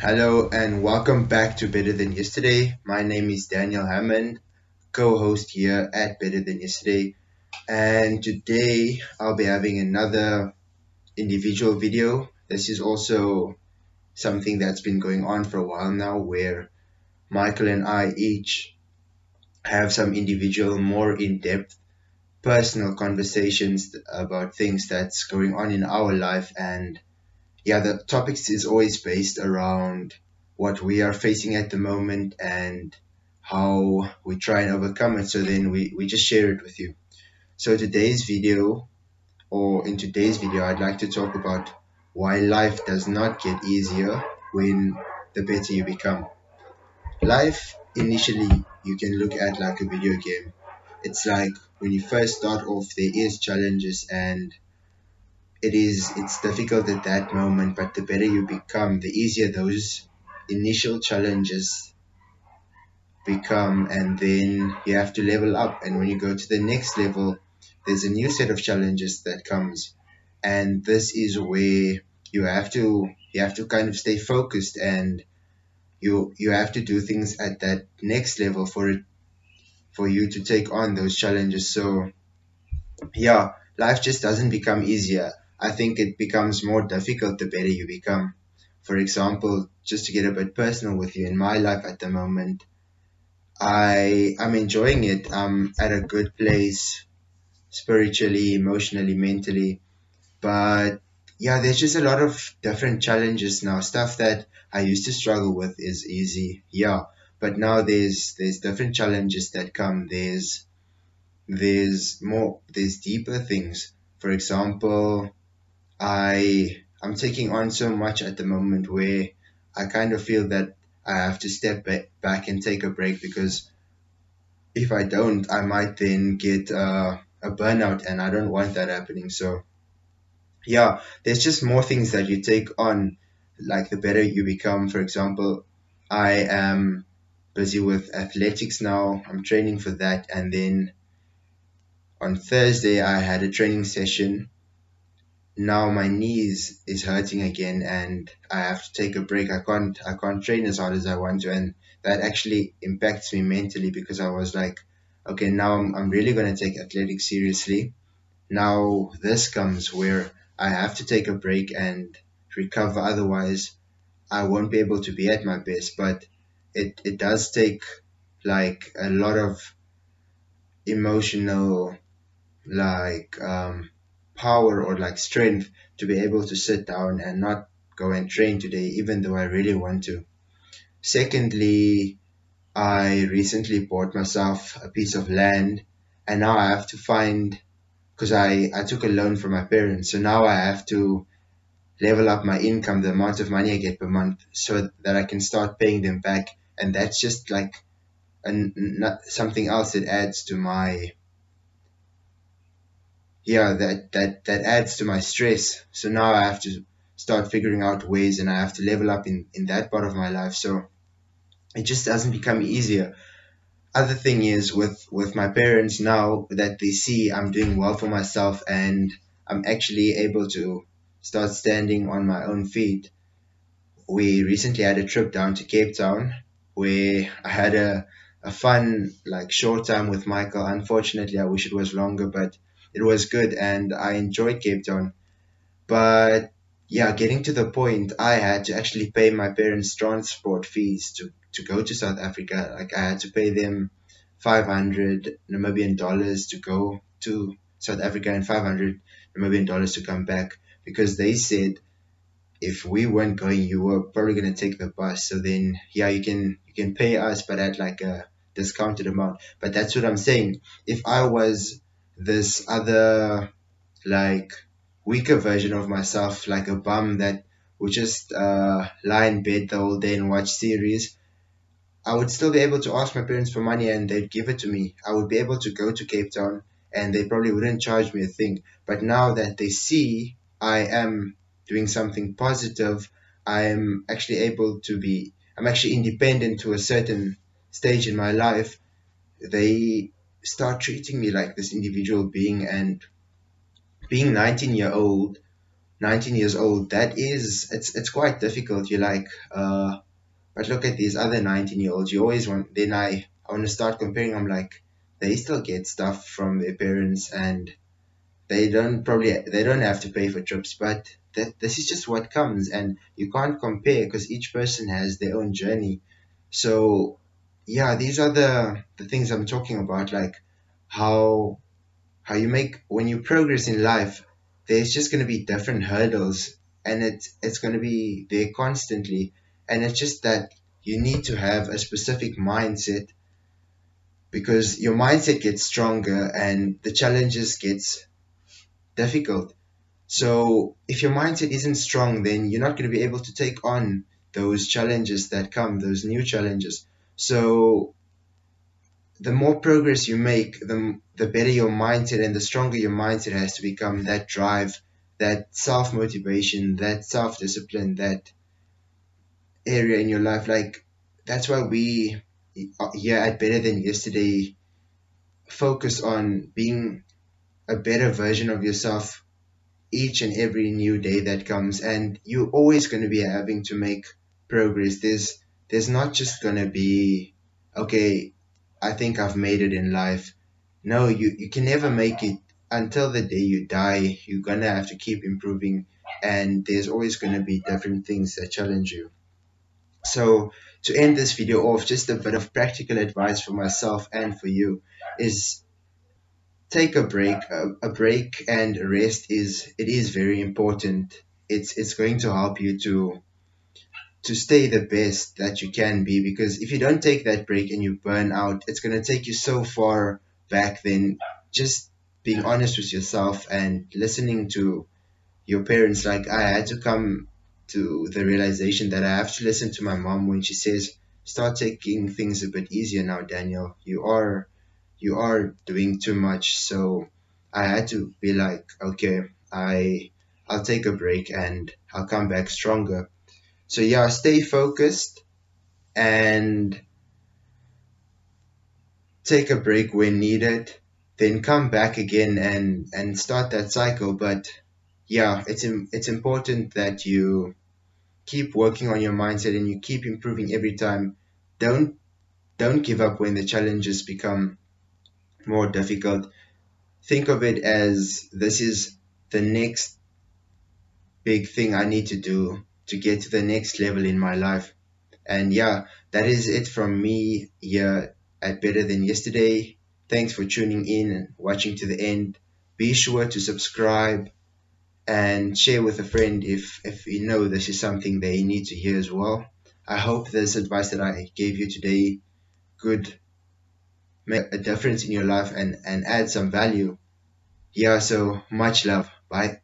Hello and welcome back to Better Than Yesterday. My name is Daniel Hammond, co-host here at Better Than Yesterday. And today I'll be having another individual video. This is also something that's been going on for a while now, where Michael and I each have some individual, more in-depth personal conversations about things that's going on in our life. And yeah, the topics is always based around what we are facing at the moment and how we try and overcome it. So then we just share it with you. So in today's video, I'd like to talk about why life does not get easier when the better you become. Life initially you can look at like a video game. It's like when you first start off, there is challenges and it's difficult at that moment, but the better you become, the easier those initial challenges become, and then you have to level up. And when you go to the next level, there's a new set of challenges that comes, and this is where you have to kind of stay focused, and you have to do things at that next level for you to take on those challenges. So yeah, life just doesn't become easier. I think it becomes more difficult the better you become. For example, just to get a bit personal with you, in my life at the moment, I'm enjoying it. I'm at a good place spiritually, emotionally, mentally. But yeah, there's just a lot of different challenges now. Stuff that I used to struggle with is easy, yeah. But now there's different challenges that come. There's deeper things. For example, I'm taking on so much at the moment where I kind of feel that I have to step back and take a break, because if I don't, I might then get a burnout, and I don't want that happening. So yeah, there's just more things that you take on, like the better you become. For example, I am busy with athletics now. I'm training for that, and then on Thursday I had a training session. Now my knees is hurting again, and I have to take a break. I can't train as hard as I want to, and that actually impacts me mentally, because I was like, okay, now I'm really going to take athletics seriously. Now this comes where I have to take a break and recover, otherwise I won't be able to be at my best. But it does take like a lot of emotional, like power or like strength to be able to sit down and not go and train today, even though I really want to. Secondly, I recently bought myself a piece of land, and now I have to find, because I took a loan from my parents, so now I have to level up my income, the amount of money I get per month, so that I can start paying them back. And that's just like not something else that adds to my, yeah, that adds to my stress. So now I have to start figuring out ways, and I have to level up in that part of my life. So it just doesn't become easier. Other thing is, with my parents, now that they see I'm doing well for myself and I'm actually able to start standing on my own feet. We recently had a trip down to Cape Town, where I had a fun, like, short time with Michael. Unfortunately, I wish it was longer, but it was good and I enjoyed Cape Town. But yeah, getting to the point, I had to actually pay my parents transport fees to go to South Africa. Like, I had to pay them 500 Namibian dollars to go to South Africa and 500 Namibian dollars to come back, because they said if we weren't going, you were probably going to take the bus. So then, yeah, you can pay us, but at like a discounted amount. But that's what I'm saying. If I was this other, like, weaker version of myself, like a bum that would just lie in bed the whole day and watch series, I would still be able to ask my parents for money and they'd give it to me. I would be able to go to Cape Town and they probably wouldn't charge me a thing. But now that they see I am doing something positive, I'm actually independent to a certain stage in my life. They start treating me like this individual being, and being 19-year-old, 19 years old, it's quite difficult. You're like, but look at these other 19-year-olds. You always want, then I want to start comparing. I'm like, they still get stuff from their parents, and they don't have to pay for trips, but this is just what comes, and you can't compare because each person has their own journey. So yeah, these are the things I'm talking about, like how you make when you progress in life, there's just going to be different hurdles, and it's going to be there constantly, and it's just that you need to have a specific mindset, because your mindset gets stronger and the challenges gets difficult. So if your mindset isn't strong, then you're not going to be able to take on those challenges that come, those new challenges. So the more progress you make, the better your mindset, and the stronger your mindset has to become, that drive, that self motivation, that self discipline, that area in your life. Like, that's why we here at Better Than Yesterday focus on being a better version of yourself each and every new day that comes, and you're always going to be having to make progress. There's not just going to be, okay, I think I've made it in life. No, you can never make it. Until the day you die, you're going to have to keep improving, and there's always going to be different things that challenge you. So to end this video off, just a bit of practical advice for myself and for you is, take a break. A break and a rest is very important. It's going to help you to stay the best that you can be, because if you don't take that break and you burn out, it's going to take you so far back. Then just being honest with yourself and listening to your parents. Like, I had to come to the realization that I have to listen to my mom when she says, start taking things a bit easier now, Daniel. You are doing too much. So I had to be like, okay, I'll take a break and I'll come back stronger. So yeah, stay focused and take a break when needed, then come back again and start that cycle. But yeah, it's important that you keep working on your mindset and you keep improving every time. Don't don't give up when the challenges become more difficult. Think of it as, this is the next big thing I need to do to get to the next level in my life. And yeah, that is it from me here at Better Than Yesterday. Thanks for tuning in and watching to the end. Be sure to subscribe and share with a friend if you know this is something they need to hear as well. I hope this advice that I gave you today could make a difference in your life and add some value. Yeah, so much love. Bye.